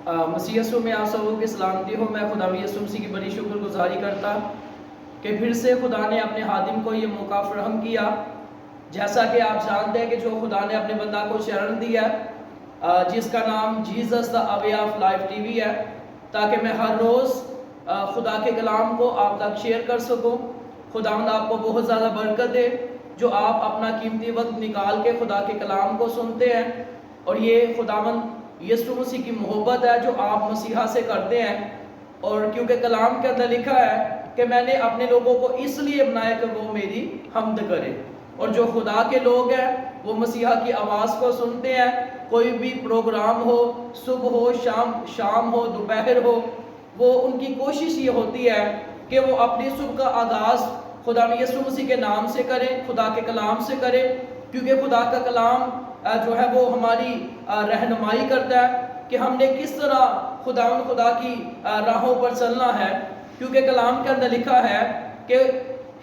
مسیح یسوع میں آپ سبوں کی سلامتی ہو۔ میں خدا یسوع مسیح کی بڑی شکر گزاری کرتا کہ پھر سے خدا نے اپنے خادم کو یہ موقع فراہم کیا۔ جیسا کہ آپ جانتے ہیں کہ جو خدا نے اپنے بندہ کو شرن دیا جس کا نام Jesus the way of life T V ہے، تاکہ میں ہر روز خدا کے کلام کو آپ تک شیئر کر سکوں۔ خداوند آپ کو بہت زیادہ برکت دے جو آپ اپنا قیمتی وقت نکال کے خدا کے کلام کو سنتے ہیں، اور یہ خداوند یسوع مسیح کی محبت ہے جو آپ مسیحا سے کرتے ہیں۔ اور کیونکہ کلام کے اندر لکھا ہے کہ میں نے اپنے لوگوں کو اس لیے بنایا کہ وہ میری حمد کرے، اور جو خدا کے لوگ ہیں وہ مسیحا کی آواز کو سنتے ہیں۔ کوئی بھی پروگرام ہو، صبح ہو، شام ہو، دوپہر ہو، وہ ان کی کوشش یہ ہوتی ہے کہ وہ اپنی صبح کا آغاز خدا یسوع مسیح کے نام سے کرے، خدا کے کلام سے کرے، کیونکہ خدا کا کلام جو ہے وہ ہماری رہنمائی کرتا ہے کہ ہم نے کس طرح خدا کی راہوں پر چلنا ہے۔ کیونکہ کلام کے اندر لکھا ہے کہ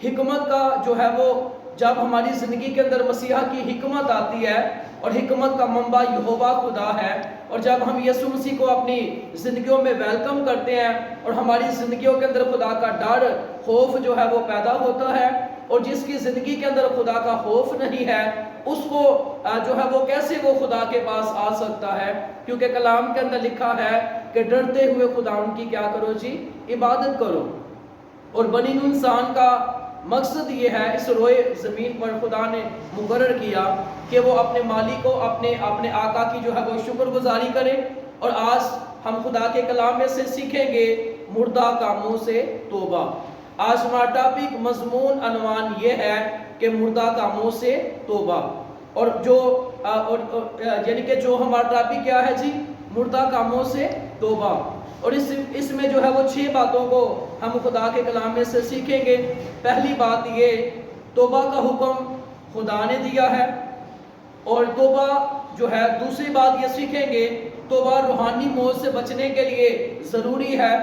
حکمت کا جو ہے وہ جب ہماری زندگی کے اندر مسیحا کی حکمت آتی ہے، اور حکمت کا منبع یہوہ خدا ہے، اور جب ہم یسوع مسیح کو اپنی زندگیوں میں ویلکم کرتے ہیں اور ہماری زندگیوں کے اندر خدا کا ڈر، خوف جو ہے وہ پیدا ہوتا ہے، اور جس کی زندگی کے اندر خدا کا خوف نہیں ہے اس کو جو ہے وہ کیسے وہ خدا کے پاس آ سکتا ہے؟ کیونکہ کلام کے اندر لکھا ہے کہ ڈرتے ہوئے خدا ان کی کیا کرو جی؟ عبادت کرو۔ اور بنی نوع انسان کا مقصد یہ ہے، اس روئے زمین پر خدا نے مقرر کیا کہ وہ اپنے مالک کو، اپنے آقا کی جو ہے وہ شکر گزاری کرے۔ اور آج ہم خدا کے کلام میں سے سیکھیں گے مردہ کاموں سے توبہ۔ آج ہمارا ٹاپک، مضمون، عنوان یہ ہے کہ مردہ کاموں سے توبہ۔ اور یعنی کہ جو ہمارا ٹاپک کیا ہے جی؟ مردہ کاموں سے توبہ۔ اور اس میں جو ہے وہ 6 باتوں کو ہم خدا کے کلام میں سے سیکھیں گے۔ پہلی بات یہ، توبہ کا حکم خدا نے دیا ہے۔ اور توبہ جو ہے، دوسری بات یہ سیکھیں گے، توبہ روحانی موت سے بچنے کے لیے ضروری ہے۔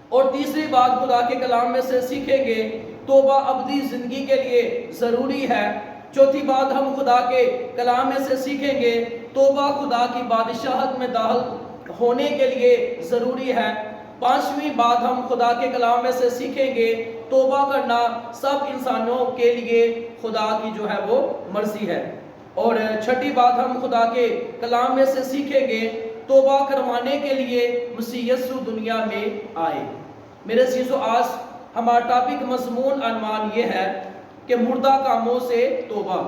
اور تیسری بات خدا کے کلام میں سے سیکھیں گے، توبہ ابدی زندگی کے لیے ضروری ہے۔ چوتھی بات ہم خدا کے کلام میں سے سیکھیں گے، توبہ خدا کی بادشاہت میں داخل ہونے کے لیے ضروری ہے۔ پانچویں بات ہم خدا کے کلام میں سے سیکھیں گے، توبہ کرنا سب انسانوں کے لیے خدا کی جو ہے وہ مرضی ہے۔ اور چھٹی بات ہم خدا کے کلام میں سے سیکھیں گے، توبہ کروانے کے لیے مسیح یسوع دنیا میں آئے۔ میرے عزیزو، آج ہمارا ٹاپک، مضمون، عنوان یہ ہے کہ مردہ کاموں سے توبہ۔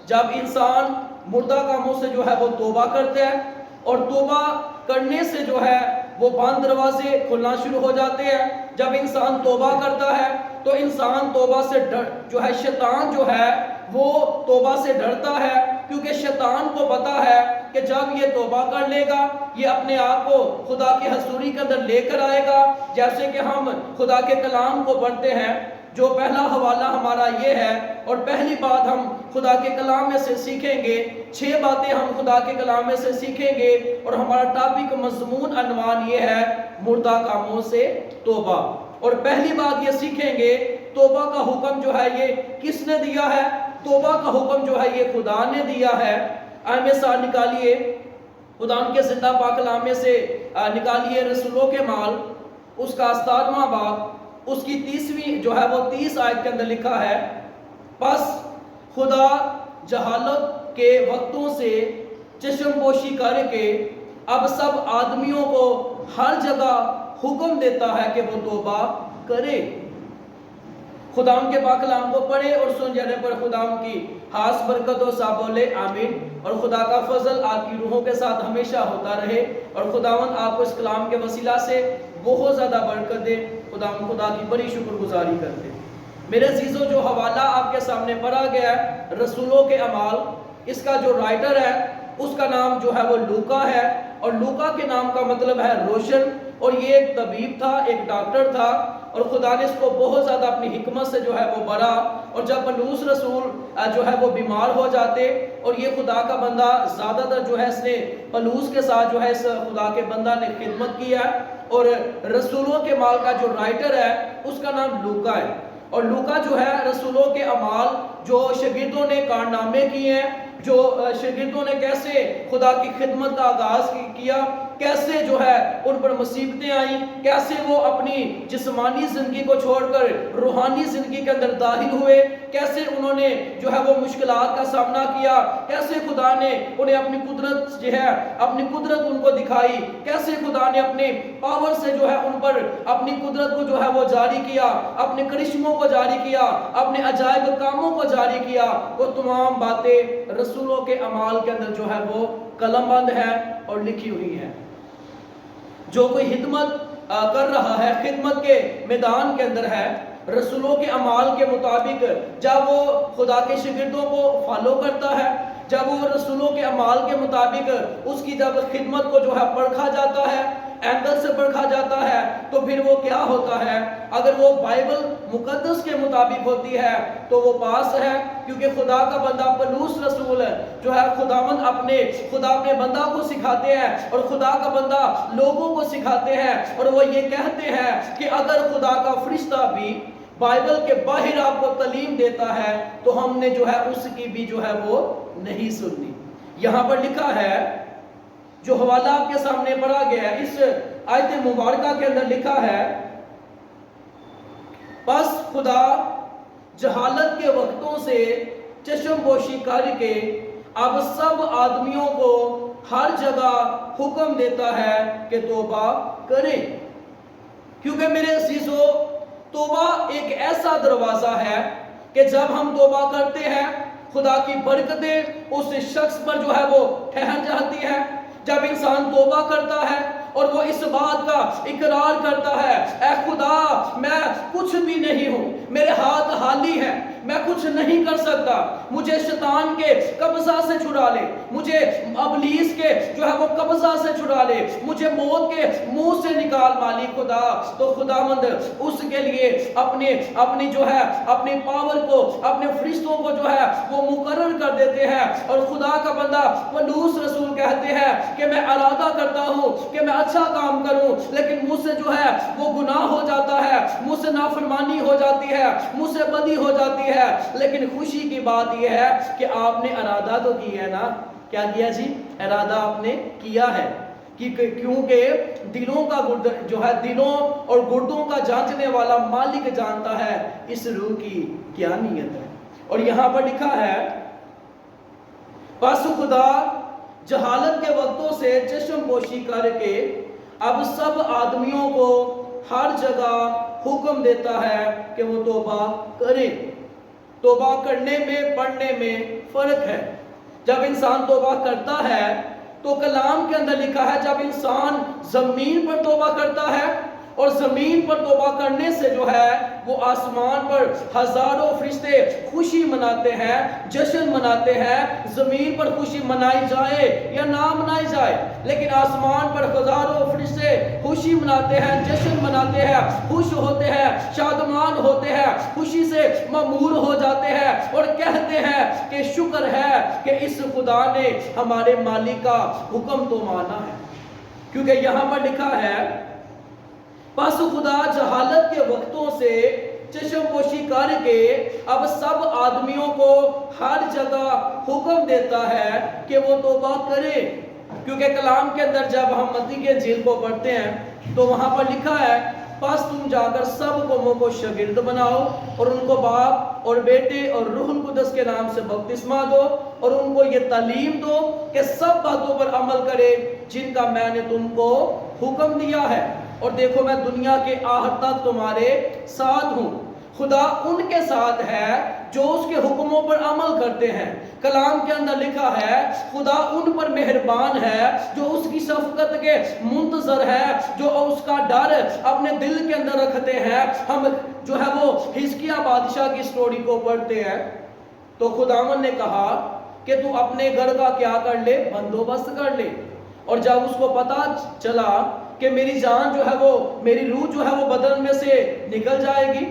جب انسان مردہ کاموں سے جو ہے وہ توبہ کرتے ہیں، اور توبہ کرنے سے جو ہے وہ بند دروازے کھلنا شروع ہو جاتے ہیں۔ جب انسان توبہ کرتا ہے تو انسان توبہ سے جو ہے، شیطان جو ہے وہ توبہ سے ڈرتا ہے، کیونکہ شیطان کو پتا ہے کہ جب یہ توبہ کر لے گا، یہ اپنے آپ کو خدا کی حضوری کے اندر لے کر آئے گا۔ جیسے کہ ہم خدا کے کلام کو پڑھتے ہیں، جو پہلا حوالہ ہمارا یہ ہے، اور پہلی بات ہم خدا کے کلام میں سے سیکھیں گے، 6 باتیں ہم خدا کے کلام میں سے سیکھیں گے، اور ہمارا ٹاپک، مضمون، عنوان یہ ہے مردہ کاموں سے توبہ۔ اور پہلی بات یہ سیکھیں گے، توبہ کا حکم جو ہے یہ کس نے دیا ہے؟ توبہ کا حکم جو ہے یہ خدا نے دیا ہے۔ آئے ساتھ نکالیے خدا ان کے زندہ پاک کلام میں سے نکالیے رسولوں کے مال، اس کا 17واں باب، اس کی 30ویں جو ہے وہ 30 آیت کے اندر لکھا ہے، پس خدا جہالت کے وقتوں سے چشم پوشی کر کے اب سب آدمیوں کو ہر جگہ حکم دیتا ہے کہ وہ توبہ کرے۔ خدا ان کے پاک کلام کو پڑھے اور سن جانے پر خدا ان کی خاص برکت و سا بولے آمین۔ اور خدا کا فضل آپ کی روحوں کے ساتھ ہمیشہ ہوتا رہے، اور خداوند آپ کو اس کلام کے وسیلہ سے بہت زیادہ برکت دے۔ خدا کی بڑی شکر گزاری کرتے۔ میرے عزیزو، جو حوالہ آپ کے سامنے پڑھا گیا ہے، رسولوں کے اعمال، اس کا جو رائٹر ہے اس کا نام جو ہے وہ لوکا ہے، اور لوکا کے نام کا مطلب ہے روشن۔ اور یہ ایک طبیب تھا، ایک ڈاکٹر تھا، اور خدا نے اس کو بہت زیادہ اپنی حکمت سے جو ہے وہ بھرا۔ اور جب پولس رسول جو ہے وہ بیمار ہو جاتے، اور یہ خدا کا بندہ زیادہ تر جو ہے اس نے پولس کے ساتھ جو ہے اس خدا کے بندہ نے خدمت کیا، اور رسولوں کے مال کا جو رائٹر ہے اس کا نام لوکا ہے۔ اور لوکا جو ہے رسولوں کے اعمال، جو شاگردوں نے کارنامے کیے ہیں، جو شاگردوں نے کیسے خدا کی خدمت کا آغاز کیا، کیسے جو ہے ان پر مصیبتیں آئیں، کیسے وہ اپنی جسمانی زندگی کو چھوڑ کر روحانی زندگی کے اندر داخل ہوئے، کیسے انہوں نے جو ہے وہ مشکلات کا سامنا کیا، کیسے خدا نے انہیں اپنی قدرت جو ہے اپنی قدرت ان کو دکھائی، کیسے خدا نے اپنے پاور سے جو ہے ان پر اپنی قدرت کو جو ہے وہ جاری کیا، اپنے کرشموں کو جاری کیا، اپنے عجائب کاموں کو جاری کیا۔ وہ تمام باتیں رسولوں کے اعمال کے اندر جو ہے وہ قلم بند ہے اور لکھی ہوئی ہے۔ جو کوئی خدمت کر رہا ہے، خدمت کے میدان کے اندر ہے، رسولوں کے اعمال کے مطابق جب وہ خدا کے شاگردوں کو فالو کرتا ہے، جب وہ رسولوں کے اعمال کے مطابق اس کی جب خدمت کو جو ہے پرکھا جاتا ہے، اینگل سے پرکھا جاتا ہے، تو پھر وہ کیا ہوتا ہے؟ اگر وہ بائبل مقدس کے مطابق ہوتی ہے تو وہ پاس ہے، کیونکہ خدا کا بندہ پولس رسول جو ہے خدا اپنے بندہ کو سکھاتے ہیں اور خدا کا بندہ لوگوں کو سکھاتے ہیں، اور وہ یہ کہتے ہیں کہ اگر خدا کا فرشتہ بھی بائبل کے باہر آپ کو تعلیم دیتا ہے تو ہم نے جو ہے اس کی بھی جو ہے وہ نہیں سننی۔ یہاں پر لکھا ہے، جو حوالہ آپ کے سامنے پڑھا گیا ہے، اس آیت مبارکہ کے اندر لکھا ہے، بس خدا جہالت کے وقتوں سے چشم پوشی کر کے اب سب آدمیوں کو ہر جگہ حکم دیتا ہے کہ توبہ کریں، کیونکہ میرے عزیزو توبہ ایک ایسا دروازہ ہے کہ جب ہم توبہ کرتے ہیں خدا کی برکتیں اس شخص پر جو ہے وہ ٹھہر جاتی ہے۔ جب انسان توبہ کرتا ہے اور وہ اس بات کا اقرار کرتا ہے، اے خدا میں کچھ بھی نہیں ہوں، میرے ہاتھ خالی ہیں، میں کچھ نہیں کر سکتا، مجھے شیطان کے قبضہ سے چھڑا لے، مجھے ابلیس کے جو ہے وہ قبضہ سے چھڑا لے، مجھے موت کے منہ سے نکال مالک خدا۔ تو خداوند اس کے لیے اپنی جو ہے اپنی پاور کو، اپنے فرشتوں کو جو ہے وہ مقرر کر دیتے ہیں، اور خدا کا بندہ پولس رسول کہتے ہیں کہ میں ارادہ کرتا ہوں کہ میں اچھا کام کروں، لیکن مجھ سے جو ہے وہ گناہ ہو جاتا ہے، مجھ سے نافرمانی ہو جاتی ہے، مجھ سے بدی ہو جاتی ہے، لیکن خوشی کی بات یہ ہے کہ آپ نے ارادہ تو کی ہے نا۔ کیا کیا جی؟ ارادہ آپ نے کیا ہے، کیونکہ دلوں کا جو ہے دلوں اور گردوں کا جانچنے والا مالک جانتا ہے اس روح کی کیا نیت ہے۔ اور یہاں پر لکھا ہے، بس خدا جہالت کے وقتوں سے چشم پوشی کر کے اب سب آدمیوں کو ہر جگہ حکم دیتا ہے کہ وہ توبہ کریں۔ توبہ کرنے میں پڑھنے میں فرق ہے۔ جب انسان توبہ کرتا ہے تو کلام کے اندر لکھا ہے، جب انسان زمین پر توبہ کرتا ہے، اور زمین پر توبہ کرنے سے جو ہے وہ آسمان پر ہزاروں فرشتے خوشی مناتے ہیں، جشن مناتے ہیں۔ زمین پر خوشی منائی جائے یا نہ منائی جائے، لیکن آسمان پر ہزاروں فرشتے خوشی مناتے ہیں، جشن مناتے ہیں، خوش ہوتے ہیں، شادمان ہوتے ہیں، خوشی سے معمور ہو جاتے ہیں، اور کہتے ہیں کہ شکر ہے کہ اس خدا نے ہمارے مالک کا حکم تو مانا ہے۔ کیونکہ یہاں پر لکھا ہے، بس خدا جہالت کے وقتوں سے چشم پوشی کر کے اب سب آدمیوں کو ہر جگہ حکم دیتا ہے کہ وہ توبہ کرے۔ کیونکہ کلام کے اندر جب ہم متی کے انجیل کو پڑھتے ہیں تو وہاں پر لکھا ہے، بس تم جا کر سب قوموں کو شاگرد بناؤ اور ان کو باپ اور بیٹے اور روح القدس کے نام سے بپتسمہ دو، اور ان کو یہ تعلیم دو کہ سب باتوں پر عمل کرے جن کا میں نے تم کو حکم دیا ہے، اور دیکھو میں دنیا کے آخر تک تمہارے ساتھ ہوں۔ خدا ان کے ساتھ ہے جو اس کے حکموں پر عمل کرتے ہیں۔ کلام کے اندر لکھا ہے، خدا ان پر مہربان ہے جو اس کی شفقت کے منتظر ہے، جو اس کا ڈر اپنے دل کے اندر رکھتے ہیں۔ ہم جو ہے وہ حزقیہ بادشاہ کی سٹوری کو پڑھتے ہیں تو خداوند نے کہا کہ تو اپنے گھر کا کیا کر لے، بندوبست کر لے، اور جب اس کو پتا چلا کہ میری جان جو ہے وہ، میری روح جو ہے وہ بدن میں سے نکل جائے گی،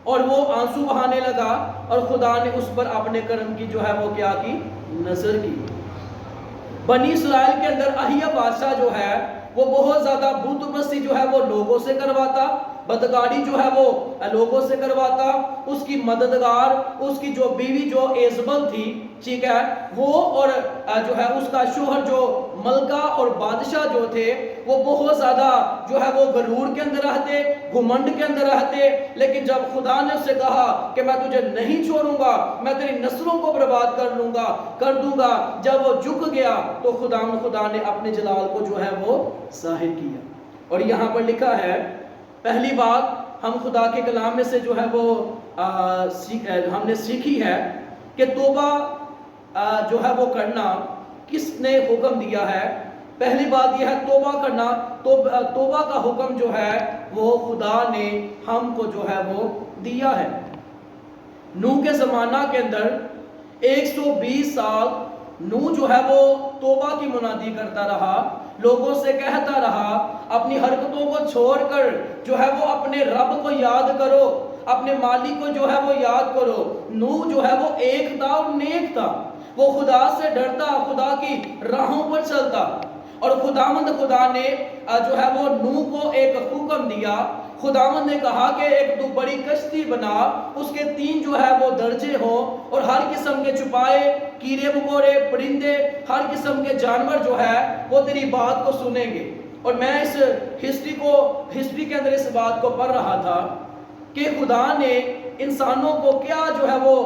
اور وہ آنسو بہانے لگا، اور خدا نے اس پر اپنے کرم کی جو ہے وہ کیا کی، نظر کی۔ بنی اسرائیل کے اندر احیا بادشاہ جو ہے وہ بہت زیادہ بت پرستی جو ہے وہ لوگوں سے کرواتا، بدکاری جو ہے وہ لوگوں سے کرواتا۔ اس کی مددگار، اس کی جو بیوی جو ایزبل تھی، ٹھیک ہے، وہ اور جو ہے اس کا شوہر جو ملکہ اور بادشاہ جو تھے وہ بہت زیادہ جو ہے وہ غرور کے اندر رہتے، گھمنڈ کے اندر رہتے، لیکن جب خدا نے اس سے کہا کہ میں تجھے نہیں چھوڑوں گا، میں تیری نسلوں کو برباد کر دوں گا، جب وہ جھک گیا تو خدا نے اپنے جلال کو جو ہے وہ ظاہر کیا۔ اور یہاں پر لکھا ہے، پہلی بات ہم خدا کے کلام میں سے جو ہے وہ ہم نے سیکھی ہے کہ توبہ جو ہے وہ کرنا کس نے حکم دیا ہے۔ پہلی بات یہ ہے توبہ کرنا، توبہ کا حکم جو ہے وہ خدا نے ہم کو جو ہے وہ دیا ہے۔ نوح کے زمانہ کے اندر 120 سال نوح جو ہے وہ توبہ کی منادی کرتا رہا، لوگوں سے کہتا رہا اپنی حرکتوں کو چھوڑ کر جو ہے وہ اپنے رب کو یاد کرو، اپنے مالک کو جو ہے وہ یاد کرو۔ نوح جو ہے وہ ایک تھا اور نیک تھا، وہ خدا سے ڈرتا، خدا کی راہوں پر چلتا، اور خدا نے جو ہے وہ نوح کو ایک حکم دیا۔ خداوند نے کہا کہ ایک تو بڑی کشتی بنا، اس کے 3 جو ہے وہ درجے ہوں، اور ہر قسم کے چھپائے کیڑے مکوڑے پرندے، ہر قسم کے جانور جو ہے وہ تیری بات کو سنیں گے۔ اور میں اس ہسٹری کے اندر اس بات کو پڑھ رہا تھا کہ خدا نے انسانوں کو کیا جو ہے وہ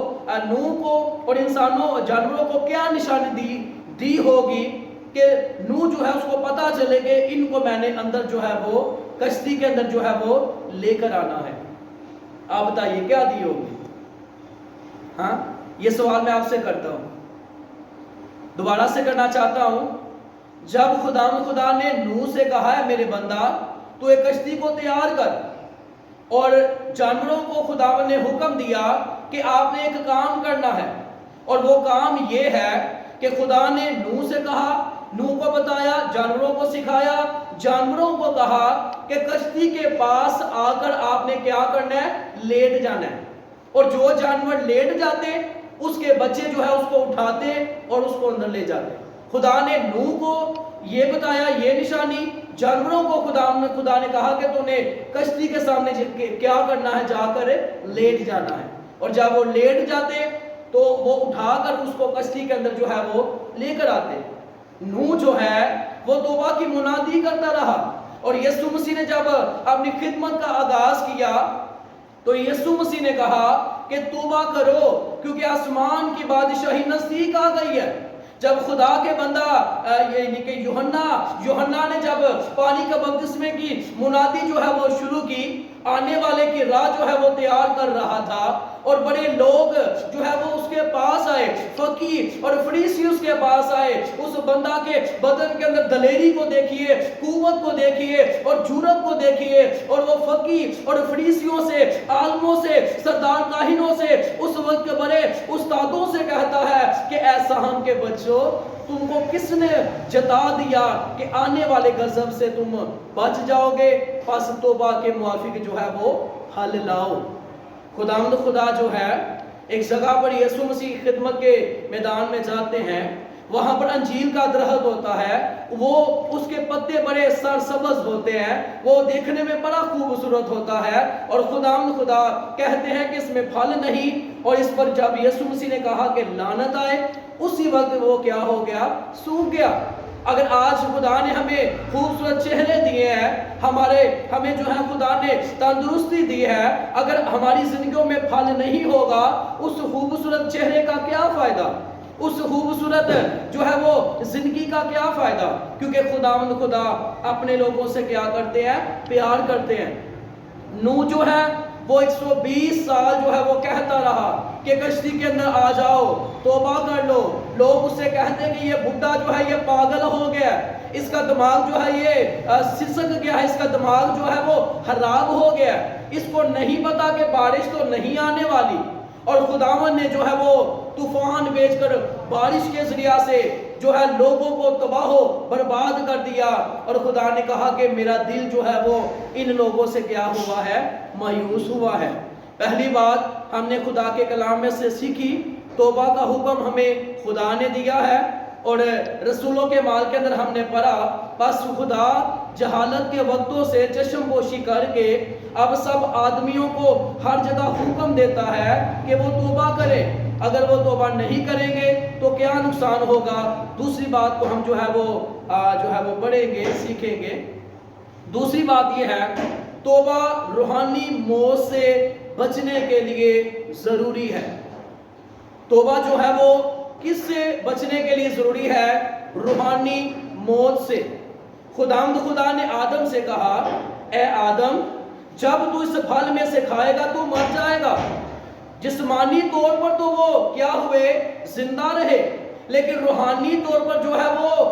نوح کو اور جانوروں کو کیا نشانی دی ہوگی کہ نوح جو ہے اس کو پتا چلے کہ ان کو میں نے اندر جو ہے وہ کشتی کے اندر جو ہے وہ لے کر آنا ہے۔ آپ بتائیے کیا دی ہوگی؟ ہاں، یہ سوال میں آپ سے کرتا ہوں، دوبارہ سے کرنا چاہتا ہوں۔ جب خدا نے نوح سے کہا ہے میرے بندہ تو ایک کشتی کو تیار کر، اور جانوروں کو خداوند نے حکم دیا کہ آپ نے ایک کام کرنا ہے، اور وہ کام یہ ہے کہ خدا نے نوح سے کہا، نوح کو بتایا، جانوروں کو سکھایا، جانوروں کو کہا کہ کشتی کے پاس آ کر آپ نے کیا کرنا ہے؟ لیٹ جانا ہے، اور جو جانور لیٹ جاتے اس کے بچے جو ہے اس کو اٹھاتے اور اس کو اندر لے جاتے۔ خدا نے نوح کو یہ بتایا، یہ نشانی، جانوروں کو خدا نے کہا کہ تو نے کشتی کے سامنے کیا کرنا ہے؟ جا کر لیٹ جانا ہے، اور جب وہ لیٹ جاتے تو وہ اٹھا کر اس کو کشتی کے اندر جو ہے وہ لے کر آتے۔ نوح جو ہے وہ توبہ کی منادی کرتا رہا، اور یسوع مسیح نے جب اپنی خدمت کا آغاز کیا تو یسوع مسیح نے کہا کہ توبہ کرو کیونکہ آسمان کی بادشاہی نزدیک آ گئی ہے۔ جب خدا کے بندہ یعنی کہ یوحنا نے جب پانی کا بپتسمے کی منادی جو ہے وہ شروع کی، آنے والے کی راہ جو ہے وہ تیار کر رہا تھا، اور بڑے لوگ جو ہے وہ اس کے پاس آئے، فقیہ اور فریسی اس کے پاس آئے۔ اس بندہ کے بدن کے اندر دلیری کو دیکھیے، قوت کو دیکھیے اور جرأت کو دیکھیے، اور وہ فقیہ اور فریسیوں سے، عالموں سے، سردار کاہنوں سے، اس وقت کے بڑے استادوں سے کہتا ہے کہ اے سہم کے بچوں، تم کو کس نے جتا دیا کہ آنے والے غضب سے تم بچ جاؤ گے؟ پس توبہ کے موافق جو ہے وہ حل لاؤ۔ خدا جو ہے ایک جگہ پر یسوع مسیح خدمت کے میدان میں جاتے ہیں، وہاں پر انجیل کا درخت ہوتا ہے، وہ اس کے پتے بڑے سرسبز ہوتے ہیں، وہ دیکھنے میں بڑا خوبصورت ہوتا ہے، اور خدا کہتے ہیں کہ اس میں پھل نہیں، اور اس پر جب یسوع مسیح نے کہا کہ لعنت آئے، اسی وقت وہ کیا ہو گیا؟ سوکھ گیا۔ اگر آج خدا نے ہمیں خوبصورت چہرے دیے ہیں، ہمیں جو ہے خدا نے تندرستی دی ہے، اگر ہماری زندگیوں میں پھل نہیں ہوگا، اس خوبصورت چہرے کا کیا فائدہ؟ اس خوبصورت جو ہے وہ زندگی کا کیا فائدہ؟ کیونکہ خدا اپنے لوگوں سے کیا کرتے ہیں؟ پیار کرتے ہیں۔ نوح جو ہے وہ 120 سال جو ہے وہ کہتا رہا کہ کشتی کے اندر آ جاؤ، توبہ کر لو۔ لوگ اس سے کہتے ہیں کہ یہ بڈھا جو ہے یہ پاگل ہو گیا، اس کا دماغ جو ہے یہ سسک گیا ہے، اس کا دماغ جو ہے وہ خراب ہو گیا، اس کو نہیں پتا کہ بارش تو نہیں آنے والی۔ اور خداوند نے جو ہے وہ طوفان بھیج کر بارش کے ذریعہ سے جو ہے لوگوں کو تباہ و برباد کر دیا، اور خدا نے کہا کہ میرا دل جو ہے وہ ان لوگوں سے کیا ہوا ہے؟ مایوس ہوا ہے۔ پہلی بات ہم نے خدا کے کلام میں سے سیکھی، توبہ کا حکم ہمیں خدا نے دیا ہے، اور رسولوں کے مال کے اندر ہم نے پڑھا پس خدا جہالت کے وقتوں سے چشم پوشی کر کے اب سب آدمیوں کو ہر جگہ حکم دیتا ہے کہ وہ توبہ کرے۔ اگر وہ توبہ نہیں کریں گے تو کیا نقصان ہوگا؟ دوسری بات کو ہم جو ہے وہ پڑھیں گے، سیکھیں گے۔ دوسری بات یہ ہے، توبہ روحانی موت سے بچنے کے لیے ضروری ہے۔ توبہ جو ہے وہ کس سے بچنے کے لیے ضروری ہے؟ روحانی موت سے۔ خدا نے آدم سے کہا، اے آدم، جب تو اس پھل میں سے کھائے گا تو مر جائے گا۔ جسمانی طور پر تو وہ کیا ہوئے؟ زندہ رہے، لیکن روحانی طور پر جو ہے وہ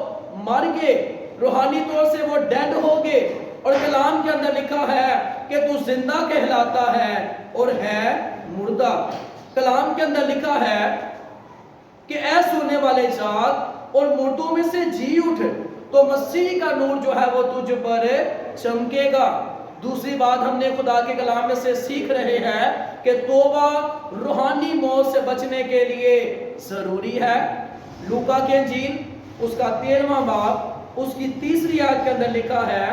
مر گئے، روحانی طور سے وہ ڈیڈ ہو گئے۔ اور کلام کے اندر لکھا ہے کہ تو زندہ کہلاتا ہے اور ہے مردہ۔ کلام کے اندر لکھا ہے کہ اے سونے والے جاگ اور مردوں میں سے جی اٹھ، تو مسیح کا نور جو ہے وہ تجھ پر چمکے گا۔ دوسری بات ہم نے خدا کے کلام میں سے سیکھ رہے ہیں کہ توبہ روحانی موت سے بچنے کے لیے ضروری ہے۔ لوکا کی انجیل اس کا 13واں باب اس کی 3 آیت کے اندر لکھا ہے،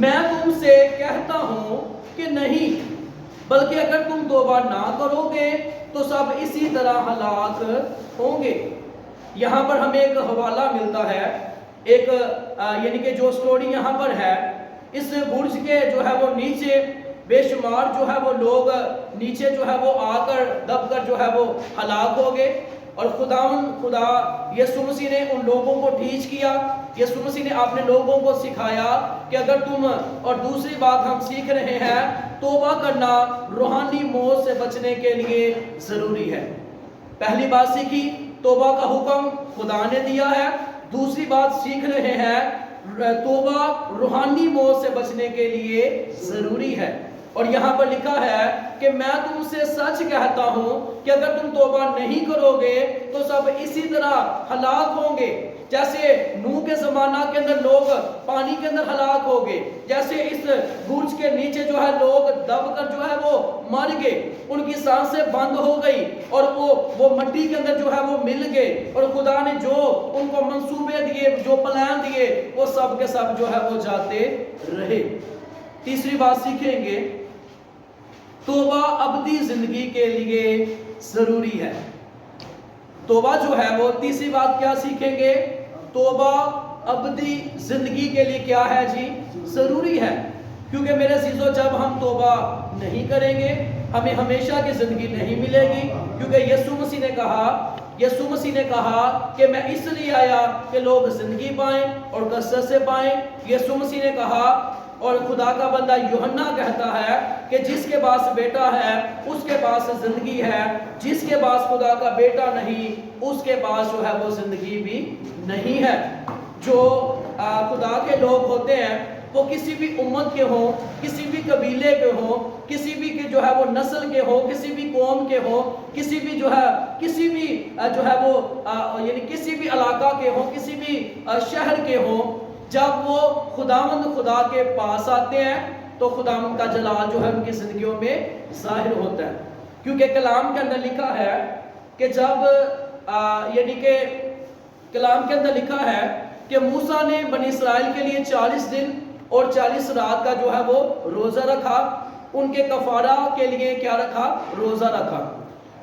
میں تم سے کہتا ہوں کہ نہیں، بلکہ اگر تم توبہ نہ کرو گے تو سب اسی طرح ہلاک ہوں گے۔ یہاں پر ہمیں ایک حوالہ ملتا ہے، ایک یعنی کہ جو سٹوری یہاں پر ہے، اس برج کے جو ہے وہ نیچے بے شمار جو ہے وہ لوگ نیچے جو ہے وہ آ کر دب کر جو ہے وہ ہلاک ہو گئے، اور خدا یسوع مسیح نے ان لوگوں کو ٹیچ کیا۔ یسوع مسیح نے اپنے لوگوں کو سکھایا کہ اگر تم، اور دوسری بات ہم سیکھ رہے ہیں، توبہ کرنا روحانی موت سے بچنے کے لیے ضروری ہے۔ پہلی بات سیکھی، توبہ کا حکم خدا نے دیا ہے۔ دوسری بات سیکھ رہے ہیں، توبہ روحانی موت سے بچنے کے لیے ضروری ہے۔ اور یہاں پر لکھا ہے کہ میں تم سے سچ کہتا ہوں کہ اگر تم توبہ نہیں کرو گے تو سب اسی طرح ہلاک ہوں گے۔ جیسے نوح کے زمانہ کے اندر لوگ پانی کے اندر ہلاک ہو گئے، جیسے اس برج کے نیچے جو ہے لوگ دب کر جو ہے وہ مر گئے، ان کی سانسیں بند ہو گئی اور وہ مٹی کے اندر جو ہے وہ مل گئے، اور خدا نے جو ان کو منصوبے دیے، جو پلان دیے، وہ سب کے سب جو ہے وہ جاتے رہے۔ تیسری بات سیکھیں گے، توبہ ابدی زندگی کے لیے ضروری ہے۔ توبہ جو ہے وہ تیسری بات کیا سیکھیں گے؟ توبہ ابدی زندگی کے لیے کیا ہے جی؟ ضروری ہے۔ کیونکہ میرے عزیزو، جب ہم توبہ نہیں کریں گے ہمیں ہمیشہ کی زندگی نہیں ملے گی، کیونکہ یسوع مسیح نے کہا کہ میں اس لیے آیا کہ لوگ زندگی پائیں اور کثرت سے پائیں۔ یسوع مسیح نے کہا، اور خدا کا بندہ یوحنا کہتا ہے کہ جس کے پاس بیٹا ہے اس کے پاس زندگی ہے، جس کے پاس خدا کا بیٹا نہیں اس کے پاس جو ہے وہ زندگی بھی نہیں ہے۔ جو خدا کے لوگ ہوتے ہیں وہ کسی بھی امت کے ہوں، کسی بھی قبیلے کے ہوں، کسی بھی جو ہے وہ نسل کے ہوں، کسی بھی قوم کے ہوں، کسی بھی جو ہے وہ یعنی کسی بھی علاقہ کے ہوں، کسی بھی شہر کے ہوں، جب وہ خدا کے پاس آتے ہیں تو خداوند کا جلال جو ہے ان کی زندگیوں میں ظاہر ہوتا ہے۔ کیونکہ کلام کے اندر لکھا ہے کہ جب یعنی کہ کلام کے اندر لکھا ہے کہ موسیٰ نے بنی اسرائیل کے لیے 40 دن اور 40 رات کا جو ہے وہ روزہ رکھا، ان کے کفارہ کے لیے کیا رکھا؟ روزہ رکھا۔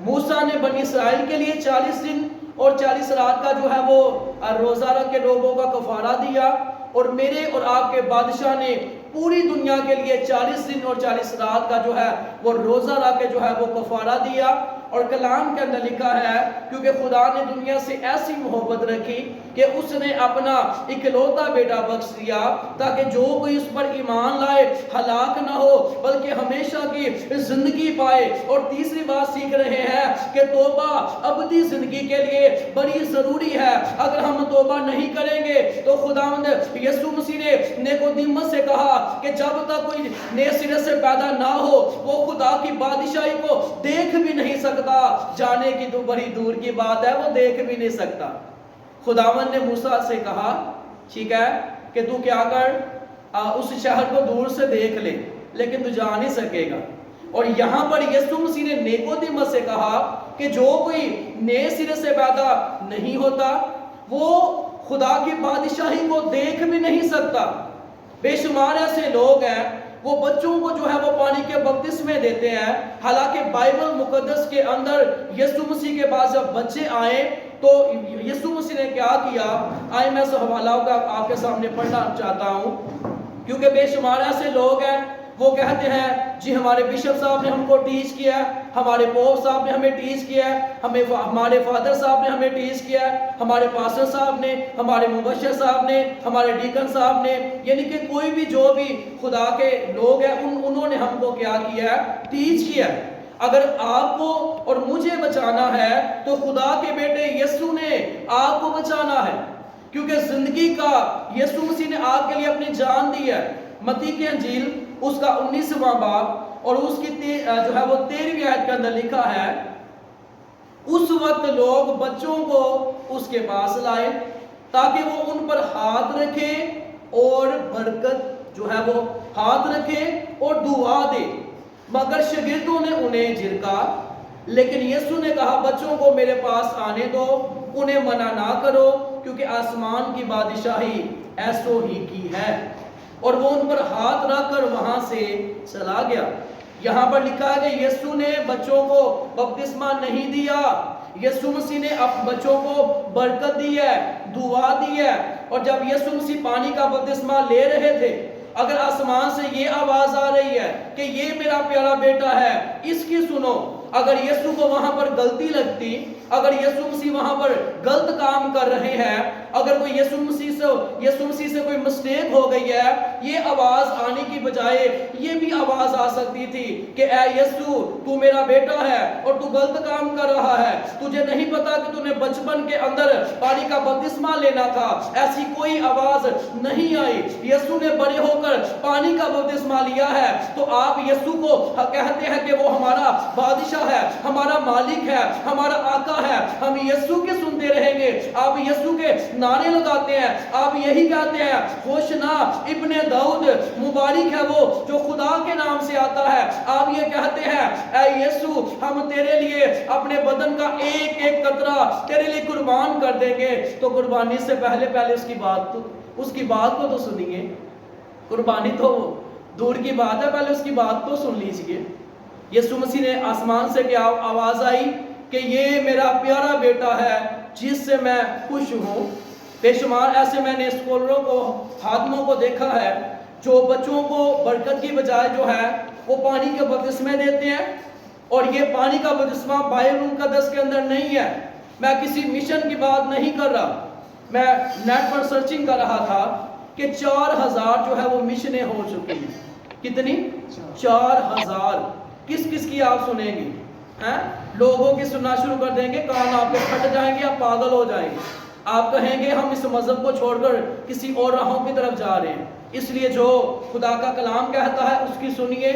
موسیٰ نے بنی اسرائیل کے لیے 40 دن اور 40 رات کا جو ہے وہ روزہ رکھ کے لوگوں کا کفارہ دیا، اور میرے اور آپ کے بادشاہ نے پوری دنیا کے لیے 40 دن اور 40 رات کا جو ہے وہ روزہ رکھ کے جو ہے وہ کفارہ دیا۔ اور کلام کے اندر لکھا ہے کیونکہ خدا نے دنیا سے ایسی محبت رکھی کہ اس نے اپنا اکلوتا بیٹا بخش دیا تاکہ جو کوئی اس پر ایمان لائے ہلاک نہ ہو بلکہ ہمیشہ کی زندگی پائے۔ اور تیسری بات سیکھ رہے ہیں کہ توبہ ابدی زندگی کے لیے بڑی ضروری ہے۔ اگر ہم توبہ نہیں کریں گے تو خداوند یسوع مسیح نے نیکودیمس سے کہا کہ جب تک کوئی نئے سرے سے پیدا نہ ہو وہ خدا کی بادشاہی کو دیکھ بھی نہیں سکتا، جانے کی تو بڑی دور کی بات ہے، وہ دیکھ بھی نہیں سکتا۔ خداوند نے موسیٰ سے کہا ٹھیک ہے کہ تو کیا کر اس شہر کو دور سے دیکھ لے لیکن تو جا نہیں سکے گا۔ اور یہاں پر یسوع مسیح نے نیکودیمس سے کہا کہ جو کوئی نئے سرے سے پیدا نہیں ہوتا وہ خدا کی بادشاہی کو دیکھ بھی نہیں سکتا۔ بے شمار ایسے لوگ ہیں وہ بچوں کو جو ہے وہ پانی کے بپتسمے دیتے ہیں. حالانکہ بائبل مقدس کے اندر یسوع مسیح کے بعد جب بچے آئے تو یسوع مسیح نے کیا کیا؟ آئے میں اس حوالہ کو آپ کے سامنے پڑھنا چاہتا ہوں، کیونکہ بے شمار ایسے لوگ ہیں وہ کہتے ہیں جی ہمارے بشپ صاحب نے ہم کو ٹیچ کیا ہے، ہمارے پوپ صاحب نے ہمیں ٹیچ کیا ہے، ہمارے فادر صاحب نے ہمیں ٹیچ کیا ہے، ہمارے پاسٹر صاحب نے، ہمارے مبشر صاحب نے، ہمارے ڈیکن صاحب نے، یعنی کہ کوئی بھی جو بھی خدا کے لوگ ہیں انہوں نے ہم کو کیا کیا ہے؟ ٹیچ کیا ہے. اگر آپ کو اور مجھے بچانا ہے تو خدا کے بیٹے یسوع نے آپ کو بچانا ہے، کیونکہ زندگی کا یسوع مسیح نے آپ کے لیے اپنی جان دی ہے. متی کی انجیل اس کا 19واں باب اور اس کی جو ہے وہ 13ویں آیت کے اندر لکھا ہے، اس وقت لوگ بچوں کو اس کے پاس لائے تاکہ وہ ان پر ہاتھ رکھے اور برکت جو ہے وہ ہاتھ رکھے اور دعا دے، مگر شاگردوں نے انہیں جھڑکا. لیکن یسوع نے کہا بچوں کو میرے پاس آنے دو، انہیں منع نہ کرو، کیونکہ آسمان کی بادشاہی ایسو ہی کی ہے. اور وہ ان پر ہاتھ رکھ کر وہاں سے چلا گیا. یہاں پر لکھا ہے کہ یسوع نے بچوں کو بپتسمہ نہیں دیا، یسوع مسیح نے بچوں کو برکت دی ہے، دعا دی ہے. اور جب یسوع مسیح پانی کا بپتسمہ لے رہے تھے، اگر آسمان سے یہ آواز آ رہی ہے کہ یہ میرا پیارا بیٹا ہے اس کی سنو، اگر یسوع کو وہاں پر غلطی لگتی، اگر یسوع مسیح وہاں پر غلط کام کر رہے ہیں، اگر کوئی یسوع مسیح سے کوئی مسٹیک ہو گئی ہے، یہ آواز آنے کی بجائے یہ بھی آواز آ سکتی تھی کہ اے یسوع تو میرا بیٹا ہے اور تو غلط کام کر رہا ہے، تجھے نہیں پتا کہ تو نے بچپن کے اندر پانی کا بپتسمہ لینا تھا. ایسی کوئی آواز نہیں آئی. یسوع نے بڑے ہو کر پانی کا بپتسمہ لیا ہے تو آپ یسوع کو کہتے ہیں کہ وہ ہمارا بادشاہ ہے، ہمارا مالک ہے، ہمارا آقا ہے. ہم یسوع کے سنتے رہیں گے. آپ یسوع کے نعرے لگاتے ہیں، آپ یہی کہتے ہیں ہوشنا ابن داؤد، مبارک ہے وہ جو خدا کے نام سے آتا ہے. آپ یہ کہتے ہیں اے یسوع ہم تیرے لیے اپنے بدن کا ایک ایک قطرہ تیرے لیے قربان کر دیں گے. تو قربانی سے پہلے اس کی بات کو تو سنیے. قربانی تو دور کی بات ہے، پہلے اس کی بات تو سن لیجئے. یسوع مسیح نے آسمان سے کیا آواز آئی کہ یہ میرا پیارا بیٹا ہے جس سے میں خوش ہوں. بے شمار ایسے میں نے اسکولروں کو، خادموں کو دیکھا ہے جو بچوں کو برکت کی بجائے جو ہے وہ پانی کے بپتسمے دیتے ہیں. اور یہ پانی کا بپتسمہ بائبل مقدس کے اندر نہیں ہے. میں کسی مشن کی بات نہیں کر رہا، میں نیٹ پر سرچنگ کر رہا تھا کہ 4000 جو ہے وہ مشنیں ہو چکی ہیں. کتنی؟ 4000. کس کی آپ سنیں گی؟ لوگوں کی سننا شروع کر دیں گے، کان آپ کے پھٹ جائیں گے، آپ پاگل ہو جائیں گے. آپ کہیں گے ہم اس مذہب کو چھوڑ کر کسی اور راہوں کی طرف جا رہے ہیں. اس لیے جو خدا کا کلام کہتا ہے اس کی سنیے.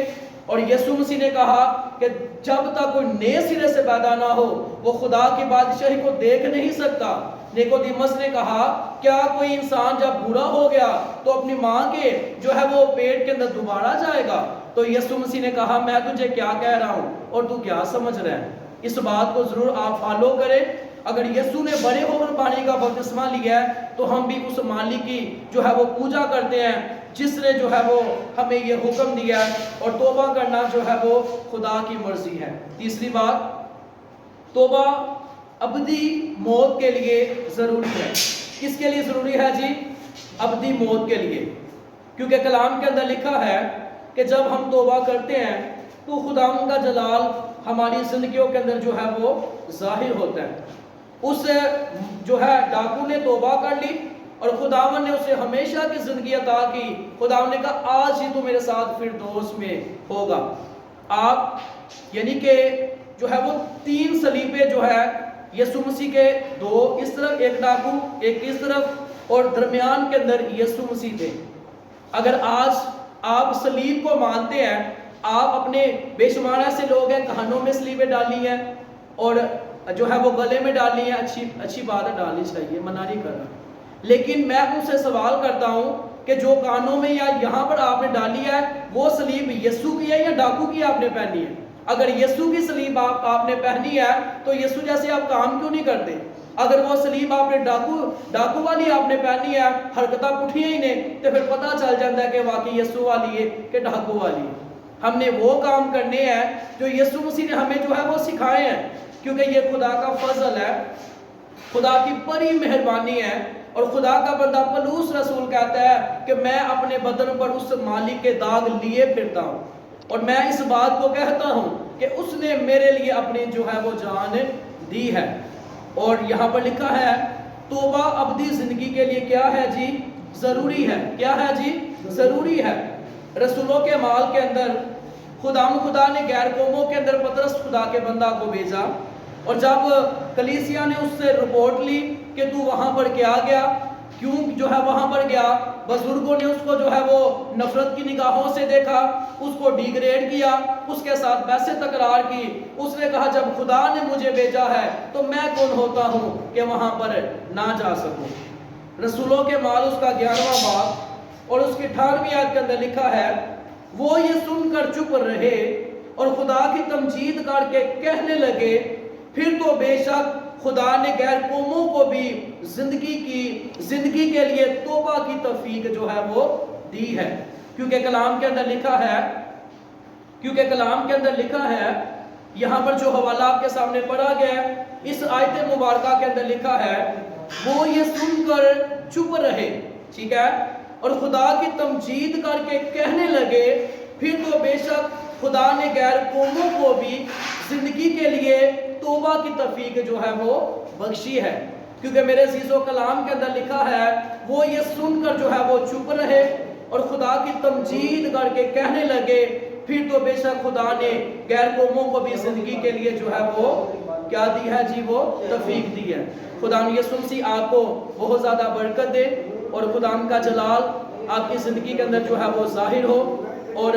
اور یسوع مسیح نے کہا کہ جب تک کوئی نئے سرے سے پیدا نہ ہو وہ خدا کی بادشاہی کو دیکھ نہیں سکتا. نیکودیمس نے کہا کیا کوئی انسان جب برا ہو گیا تو اپنی ماں کے جو ہے وہ پیٹ کے اندر دوبارہ جائے گا؟ تو یسوع مسیح نے کہا میں تجھے کیا کہہ رہا ہوں اور تو کیا سمجھ رہا ہے. اس بات کو ضرور آپ فالو کریں. اگر یسوع نے بڑے ہو کر پانی کا بپتسمہ لیا ہے تو ہم بھی اس مالک کی جو ہے وہ پوجا کرتے ہیں جس نے جو ہے وہ ہمیں یہ حکم دیا ہے. اور توبہ کرنا جو ہے وہ خدا کی مرضی ہے. تیسری بات، توبہ ابدی موت کے لیے ضروری ہے. کس کے لیے ضروری ہے جی؟ ابدی موت کے لیے. کیونکہ کلام کے اندر لکھا ہے کہ جب ہم توبہ کرتے ہیں تو خداوند کا جلال ہماری زندگیوں کے اندر جو ہے وہ ظاہر ہوتا ہے. اس جو ہے ڈاکو نے توبہ کر لی اور خداوند نے اسے ہمیشہ کی زندگی عطا کی. خداوند نے کہا آج ہی تو میرے ساتھ فردوس میں ہوگا. آپ یعنی کہ جو ہے وہ 3 صلیبے جو ہے یسوع مسیح کے 2 اس طرف، ایک ڈاکو ایک اس طرف، اور درمیان کے اندر یسوع مسیح تھے. اگر آج آپ صلیب کو مانتے ہیں، آپ اپنے بے شمار ایسے لوگ ہیں کہانوں میں صلیبیں ڈالی ہیں اور جو ہے وہ گلے میں ڈالی ہیں. اچھی بات ہے، ڈالنی چاہیے، منع نہیں کر رہا. لیکن میں ان سے سوال کرتا ہوں کہ جو کانوں میں یا یہاں پر آپ نے ڈالی ہے وہ صلیب یسوع کی ہے یا ڈاکو کی آپ نے پہنی ہے؟ اگر یسوع کی صلیب آپ نے پہنی ہے تو یسوع جیسے آپ کام کیوں نہیں کرتے؟ اگر وہ سلیب آپ نے ڈاکو والی آپ نے پہنی ہے حرکتہ پٹھیاں ہی نے تو پھر پتہ چل جاتا ہے کہ واقعی یسوع والی ہے کہ ڈاکو والی ہے۔ ہم نے وہ کام کرنے ہیں جو یسوع مسیح نے ہمیں جو ہے وہ سکھائے ہیں، کیونکہ یہ خدا کا فضل ہے، خدا کی بڑی مہربانی ہے۔ اور خدا کا بندہ پولس رسول کہتا ہے کہ میں اپنے بدن پر اس مالک کے داغ لیے پھرتا ہوں، اور میں اس بات کو کہتا ہوں کہ اس نے میرے لیے اپنی جو ہے وہ جان دی ہے۔ اور یہاں پر لکھا ہے توبہ ابدی زندگی کے لیے کیا ہے جی؟ ضروری ہے۔ کیا ہے جی؟ ضروری ہے۔ رسولوں کے مال کے اندر خدا نے غیر قوموں کے اندر پطرس خدا کے بندہ کو بھیجا، اور جب کلیسیا نے اس سے رپورٹ لی کہ تو وہاں پر کیا گیا، کیوں جو ہے وہاں پر گیا، بزرگوں نے اس کو جو ہے وہ نفرت کی نگاہوں سے دیکھا، اس کو ڈیگریڈ کیا، اس کے ساتھ ویسے تکرار کی۔ اس نے کہا جب خدا نے مجھے بھیجا ہے تو میں کون ہوتا ہوں کہ وہاں پر نہ جا سکوں۔ رسولوں کے مال اس کا 11واں باب اور اس کی 18ویں آیت کے اندر لکھا ہے وہ یہ سن کر چپ رہے اور خدا کی تمجید کر کے کہنے لگے پھر تو بے شک خدا نے غیر قوموں کو بھی زندگی کے لیے توبہ کی توفیق جو ہے وہ دی ہے، کیونکہ کلام کے اندر لکھا ہے یہاں پر جو حوالہ آپ کے سامنے پڑھا گیا ہے، اس آیت مبارکہ کے اندر لکھا ہے وہ یہ سن کر چپ رہے، ٹھیک ہے، اور خدا کی تمجید کر کے کہنے لگے پھر تو بے شک خدا نے غیر قوموں کو بھی زندگی کے لیے توبہ کی توفیق جو ہے وہ بخشی ہے۔ کیونکہ میرے عزیزو کلام کے اندر لکھا ہے وہ یہ سن کر جو ہے وہ چپ رہے اور خدا کی تمجید کر کے کہنے لگے پھر تو بے شک خدا نے غیر قوموں کو بھی زندگی کے لیے جو ہے وہ کیا دی ہے جی؟ وہ توفیق دی ہے۔ خدا یسوع مسیح آپ کو بہت زیادہ برکت دے اور خدا کا جلال آپ کی زندگی کے اندر جو ہے وہ ظاہر ہو، اور